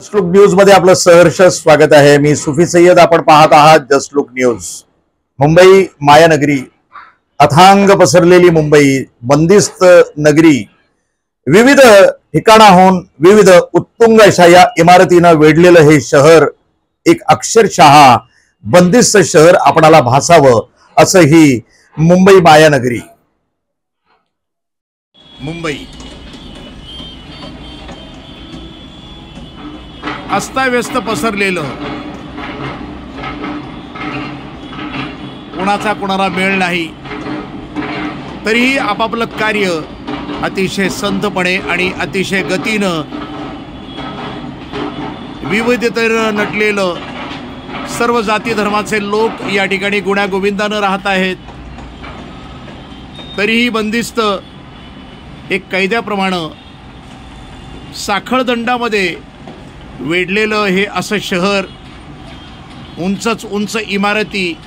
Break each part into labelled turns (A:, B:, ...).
A: Just look news मध्ये आपलं सहर्ष स्वागत आहे। मी सुफी सय्यद, आपण पाहत आहात जस्ट लुक न्यूज। मुंबई मायानगरी, अथांग पसरलेली मुंबई, बंदिस्त नगरी, विविध ठिकाणाहून विविध उत्तुंग अशा या इमारतीनं वेढलेलं हे शहर एक अक्षरशः बंदिस्त शहर आपणाला भासावं असं ही मुंबई मायानगरी। मुंबई अस्ताव्यस्त पसरलेलं, कोणाचा कोणाला मेळ नाही, तरीही आपापलं कार्य अतिशय संथपणे आणि अतिशय गतीनं विविधतेनं नटलेलं, सर्व जाती धर्माचे लोक या ठिकाणी गुण्यागोविंदानं राहत आहेत। तरीही बंदिस्त एक कैद्याप्रमाणे साखळदंडामध्ये वेढलेलं हे असं शहर, उंचच उंच इमारती,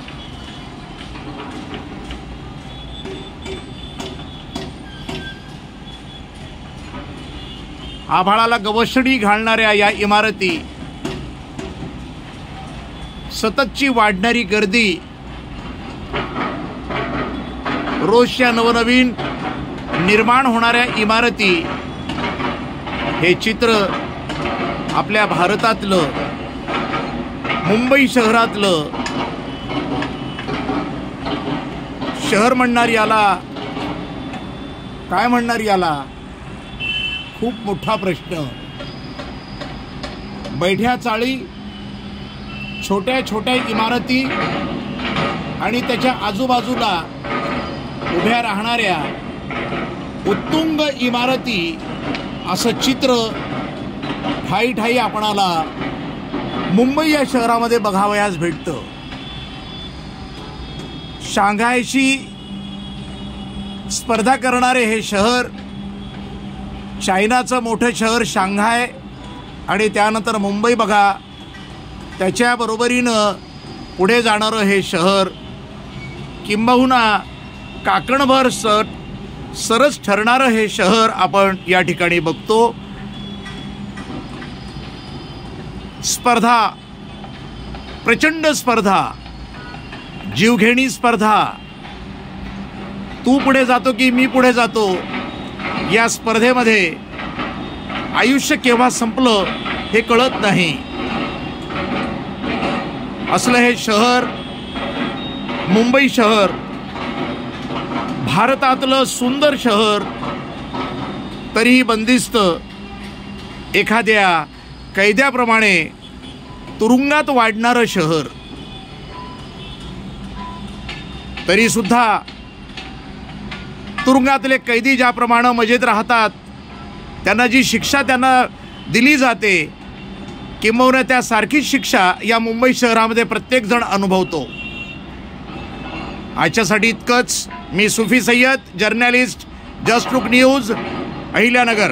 A: आभाळाला गवसणी घालणाऱ्या या इमारती, सततची वाढणारी गर्दी, रोजच्या नवनवीन निर्माण होणाऱ्या इमारती, हे चित्र आपल्या भारतातलं, मुंबई शहरातलं शहर म्हणणार याला काय म्हणणार, याला खूप मोठा प्रश्न। बैठ्या चाळी, छोट्या छोट्या इमारती आणि त्याच्या आजूबाजूला उभ्या राहणाऱ्या उत्तुंग इमारती, असं चित्र ठाई ठाई आपणाला मुंबई या शहरामध्ये बघावयास भेटतं। शांघायशी स्पर्धा करणारे हे शहर, चायनाचं मोठं शहर शांघाय आणि त्यानंतर मुंबई बघा, त्याच्या बरोबरीनं पुढे जाणारं हे शहर, किंबहुना काकणभर सरस ठरणारं हे शहर आपण या ठिकाणी बघतो। स्पर्धा, प्रचंड स्पर्धा, जीवघेणी स्पर्धा, तू पुढे जातो की मी पुढे जातो, या स्पर्धेमध्ये आयुष्य केव्हा संपलं हे कळत नाही। असलं हे शहर, मुंबई शहर, भारतातलं सुंदर शहर, तरीही बंदिस्त, एखाद्या कैद्याप्रमाणे तुरुंगात वाढणारं शहर। तरी सुद्धा तुरुंगातले कैदी ज्याप्रमाणे मजेत राहतात, त्यांना जी शिक्षा त्यांना दिली जाते, किंबहुना त्यासारखीच शिक्षा या मुंबई शहरामध्ये प्रत्येक जण अनुभवतो। आजच्यासाठी इतकंच। मी Sufi Sayyad, journalist, just look news, Ahilyanagar.